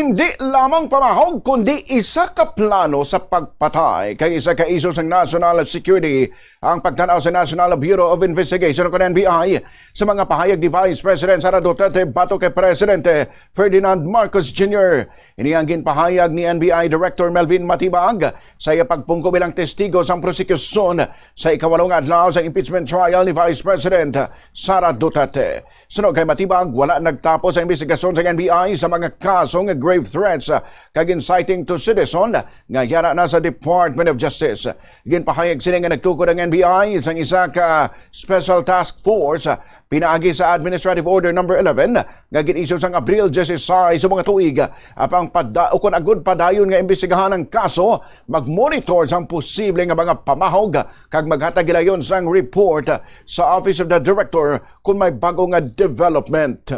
Hindi lamang pamahog kundi isa ka plano sa pagpatay kay isa ka iso sa national security ang pagtanaw sa National Bureau of Investigation o NBI sa mga pahayag ni Vice President Sara Duterte bato kay Presidente Ferdinand Marcos Jr. Ini ang ginpahayag ni NBI Director Melvin Matibag sa pagpungko bilang testigo sa prosekusyon sa ikawalong adlaw sa impeachment trial ni Vice President Sara Duterte. Sunog kay Matibag, wala nagtapos ang investigasyon sa NBI sa mga kasong grave threats kag inciting to citizen nga yara na sa Department of Justice. Ginpahayag sila nga nagtukod ang NBI sa isa ka Special Task Force pinaagi sa Administrative Order No. 11 nga ginisyu sang Abril 16 sa mga tuig apang ukon agud padayon nga imbestigahan ang kaso, mag-monitor sa posible nga mga pamahog kag maghatag gilayon sang report sa Office of the Director kung may bago nga development.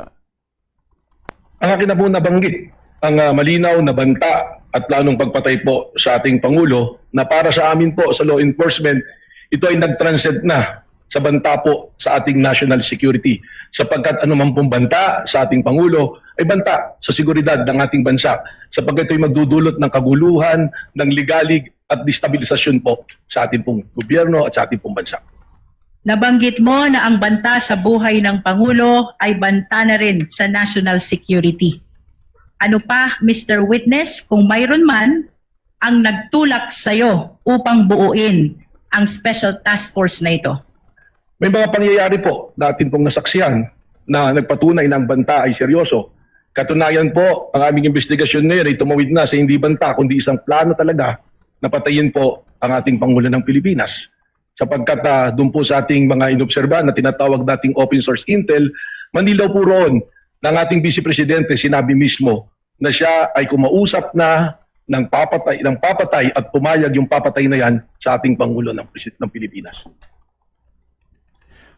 Ang akin na po nabanggit ang malinaw na banta at planong pagpatay po sa ating Pangulo na para sa amin po sa law enforcement, ito ay nag-transcend na sa banta po sa ating national security. Sapagkat anuman pong banta sa ating Pangulo ay banta sa seguridad ng ating bansa. Sapagkat ito ay magdudulot ng kaguluhan, ng ligalig at destabilisasyon po sa ating pong gobyerno at sa ating pong bansa. Nabanggit mo na ang banta sa buhay ng Pangulo ay banta na rin sa national security. Ano pa, Mr. Witness, kung mayroon man ang nagtulak sa'yo upang buuin ang Special Task Force na ito? May mga pangyayari po na atin pong nasaksihan na nagpatunay na ang banta ay seryoso. Katunayan po, ang aming investigasyon ngayon ay tumawid na sa hindi banta kundi isang plano talaga na patayin po ang ating Pangulo ng Pilipinas. Sapagkat doon po sa ating mga inobserbahan na tinatawag nating open source intel, manilaw po roon ng ating Vice Presidente sinabi mismo na siya ay kumausap na ng papatay at pumayag yung papatay na yan sa ating Pangulo ng Pilipinas.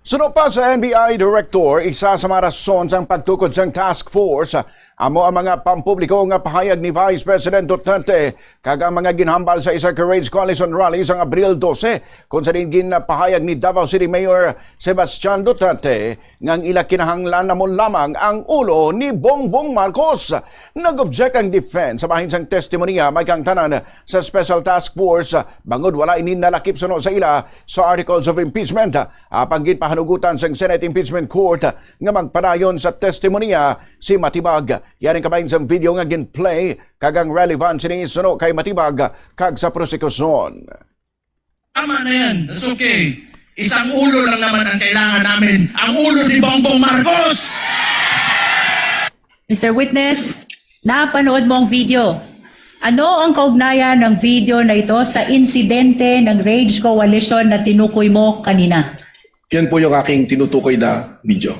Sunod pa sa NBI Director, isa sa mga rason sa pagtukod sa task force, amo ang mga pampubliko nga pahayag ni Vice President Duterte kag ang mga ginhambal sa isa ka Rage Coalition rally sa Abril 12 kung sa din ginpahayag ni Davao City Mayor Sebastian Duterte ngang ila kinahanglan na mo lamang ang ulo ni Bongbong Marcos. Nag-object ang defense sa bahin sang testimonya may kang tanan sa Special Task Force bangod wala ininalakip suno sa ila sa Articles of Impeachment. Apang ginpahanugutan sa Senate Impeachment Court nga magpadayon sa testimonya si Matibag. Yaring kabayin sa video nga ginplay kagang relevant sinisuno kay Matibag kag sa prosekusyon. Tama na yan. That's okay. Isang ulo lang naman ang kailangan namin. Ang ulo ni Bongbong Marcos! Mr. Witness, napanood mo ang video. Ano ang kaugnayan ng video na ito sa insidente ng Rage Coalition na tinukoy mo kanina? Yan po yung aking tinutukoy na video.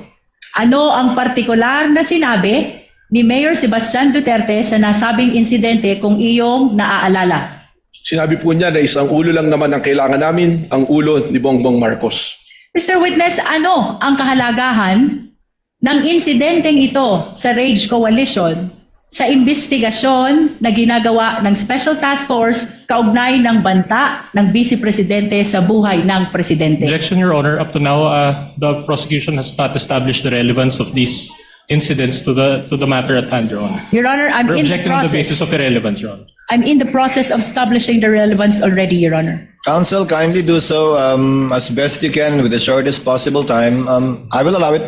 Ano ang partikular na sinabi ni Mayor Sebastian Duterte sa nasabing insidente kung iyong naaalala? Sinabi po niya na isang ulo lang naman ang kailangan namin, ang ulo ni Bongbong Marcos. Mr. Witness, ano ang kahalagahan ng insidenteng ito sa Rage Coalition sa investigasyon na ginagawa ng Special Task Force kaugnay ng banta ng Vice Presidente sa buhay ng Presidente? Objection, Your Honor. Up to now, the prosecution has not established the relevance of these incidents to the matter at hand, Your Honor. Your Honor, I'm We're in the objecting on the basis process. of irrelevance, Your Honor. I'm in the process of establishing the relevance already, Your Honor. Counsel, kindly do so as best you can with the shortest possible time. I will allow it.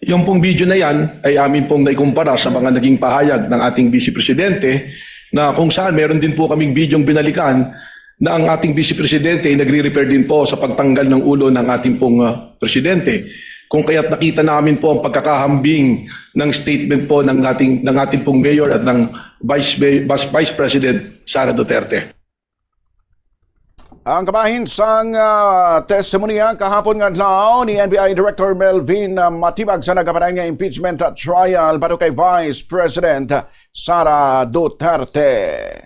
Yung pong video na yan ay amin pong naikumpara sa mga naging pahayag ng ating Vice Presidente na kung saan meron din po kaming bidyong binalikan na ang ating Vice Presidente ay nagre-refer din po sa pagtanggal ng ulo ng ating pong Presidente. Kung kaya't nakita namin po ang pagkakahambing ng statement po ng ating pong Mayor at ng Vice President Sara Duterte. Ang kabahin sang testimonya kahapon nga adlaw ni NBI Director Melvin Matibag sa nagapadayon nga impeachment trial bago kay Vice President Sara Duterte.